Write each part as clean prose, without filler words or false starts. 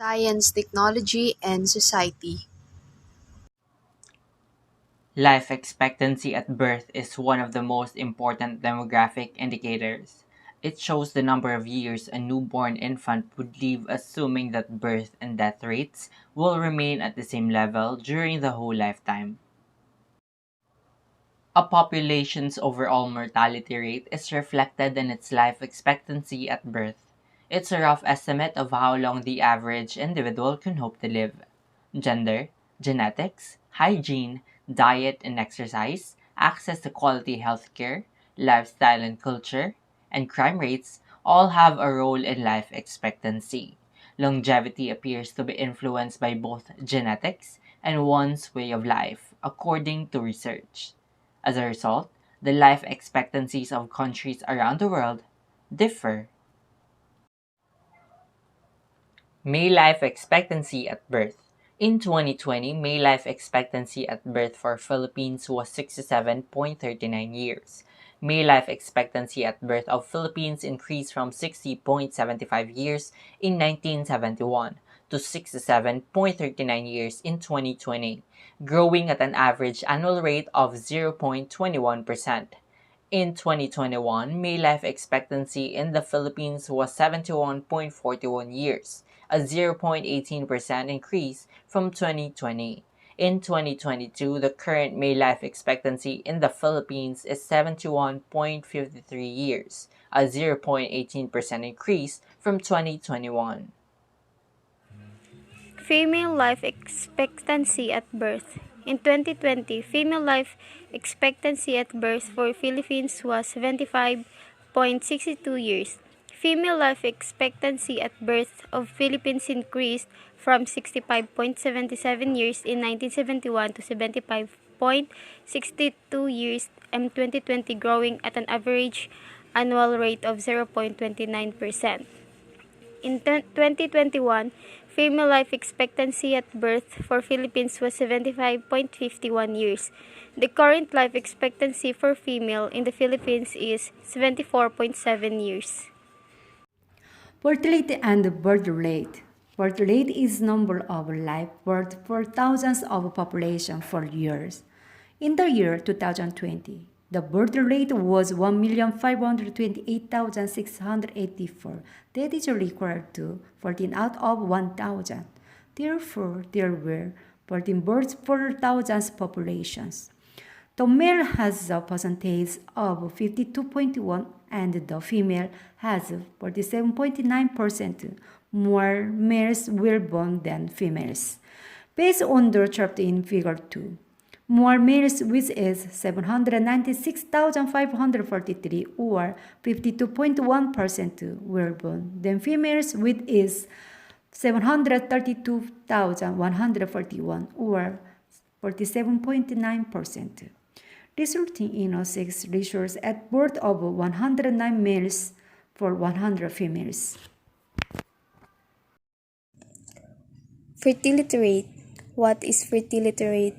science, technology, and society. Life expectancy at birth is one of the most important demographic indicators. It shows the number of years a newborn infant would live, assuming that birth and death rates will remain at the same level during the whole lifetime. A population's overall mortality rate is reflected in its life expectancy at birth. It's a rough estimate of how long the average individual can hope to live. Gender, genetics, hygiene, diet and exercise, access to quality healthcare, lifestyle and culture, and crime rates all have a role in life expectancy. Longevity appears to be influenced by both genetics and one's way of life, according to research. As a result, the life expectancies of countries around the world differ. May life expectancy at birth. In 2020, May life expectancy at birth for Philippines was 67.39 years. May life expectancy at birth of Philippines increased from 60.75 years in 1971 to 67.39 years in 2020, growing at an average annual rate of 0.21%. In 2021, May life expectancy in the Philippines was 71.41 years, a 0.18% increase from 2020. In 2022, the current May life expectancy in the Philippines is 71.53 years, a 0.18% increase from 2021. Female life expectancy at birth. In 2020, female life expectancy at birth for Philippines was 75.62 years. Female life expectancy at birth of Philippines increased from 65.77 years in 1971 to 75.62 years in 2020, growing at an average annual rate of 0.29%. In 2021, female life expectancy at birth for Philippines was 75.51 years. The current life expectancy for female in the Philippines is 74.7 years. Fertility and birth rate. Birth rate is number of live birth for thousands of population for years. In the year 2020, the birth rate was 1,528,684. That is equal to 14 out of 1,000. Therefore, there were 14 births per thousand populations. The male has a percentage of 52.1 and the female has 47.9%. More males were born than females. Based on the chart in figure 2, more males, which is 796,543 or 52.1% were born than females, which is 732,141 or 47.9%, resulting in a sex ratio at birth of 109 males for 100 females. Fertility rate. What is fertility rate?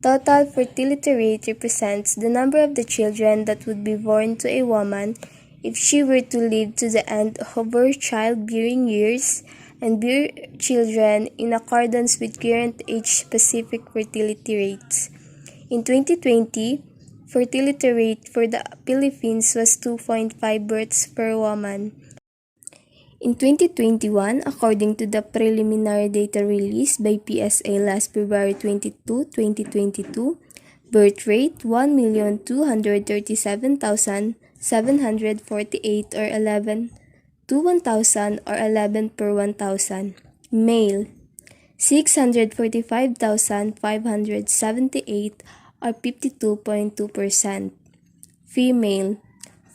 Total fertility rate represents the number of the children that would be born to a woman if she were to live to the end of her childbearing years and bear children in accordance with current age-specific fertility rates. In 2020, fertility rate for the Philippines was 2.5 births per woman. In 2021, according to the preliminary data released by PSA last February 22, 2022, birth rate 1,237,748 or 11 to 1,000 or 11 per 1,000. Male 645,578 or 52.2%. Female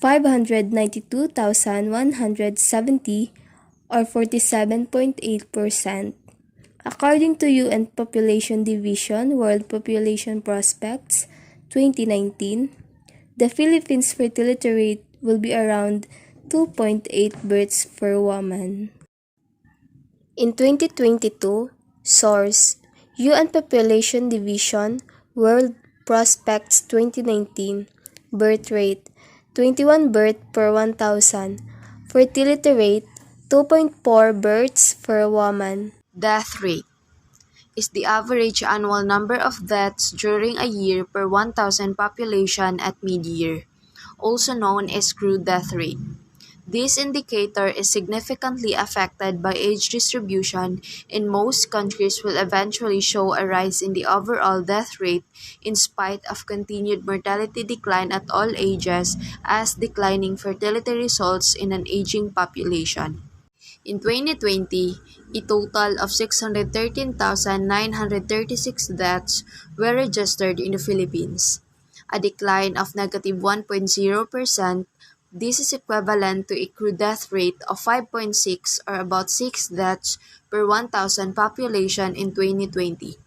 592,170 or 47.8%. According to UN Population Division World Population Prospects 2019, the Philippines fertility rate will be around 2.8 births per woman. In 2022, source UN Population Division World Prospects 2019, birth rate 21 birth per 1,000, fertility rate 2.4 births per woman. Death rate is the average annual number of deaths during a year per 1,000 population at mid-year, also known as crude death rate. This indicator is significantly affected by age distribution in most countries will eventually show a rise in the overall death rate in spite of continued mortality decline at all ages as declining fertility results in an aging population. In 2020, a total of 613,936 deaths were registered in the Philippines, a decline of -1.0%. This is equivalent to a crude death rate of 5.6 or about 6 deaths per 1,000 population in 2020.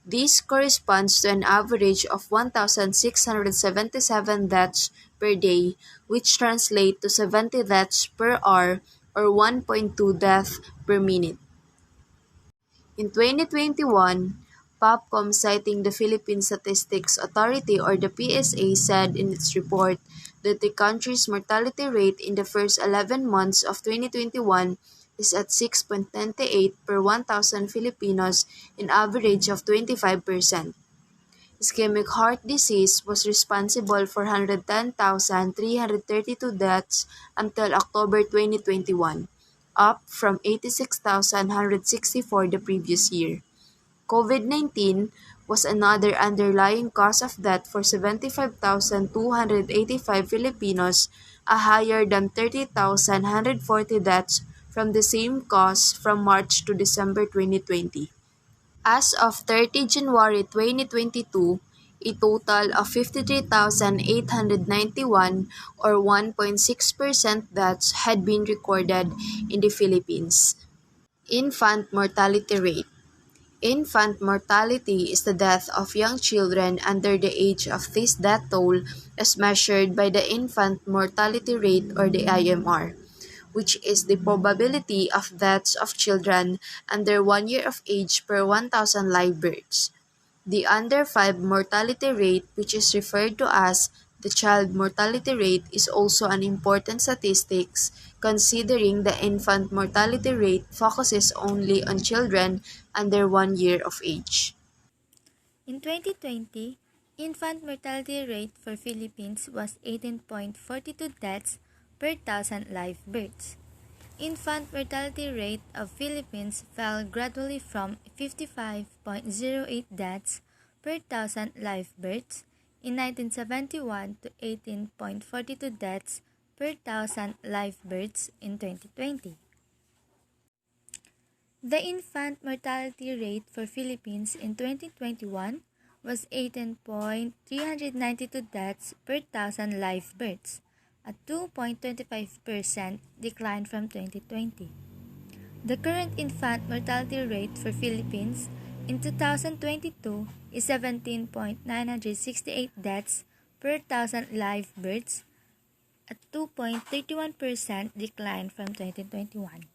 This corresponds to an average of 1,677 deaths per day, which translate to 70 deaths per hour or 1.2 deaths per minute. In 2021, POPCOM, citing the Philippine Statistics Authority or the PSA, said in its report that the country's mortality rate in the first 11 months of 2021 is at 6.98 per 1,000 Filipinos, an average of 25%. Ischemic heart disease was responsible for 110,332 deaths until October 2021, up from 86,164 the previous year. COVID-19 was another underlying cause of death for 75,285 Filipinos, a higher than 30,140 deaths from the same cause from March to December 2020. As of 30 January 2022, a total of 53,891 or 1.6% deaths had been recorded in the Philippines. Infant mortality rate. Infant mortality is the death of young children under the age of this death toll as measured by the infant mortality rate or the IMR, which is the probability of deaths of children under 1 year of age per 1,000 live births. The under 5 mortality rate, which is referred to as the child mortality rate, is also an important statistics considering the infant mortality rate focuses only on children under 1 year of age. In 2020, infant mortality rate for Philippines was 18.42 deaths per thousand live births. Infant mortality rate of Philippines fell gradually from 55.08 deaths per thousand live births in 1971 to 18.42 deaths per thousand live births in 2020. The infant mortality rate for Philippines in 2021 was 18.392 deaths per thousand live births, a 2.25% decline from 2020. The current infant mortality rate for Philippines in 2022 is 17.968 deaths per thousand live births, a 2.31% decline from 2021.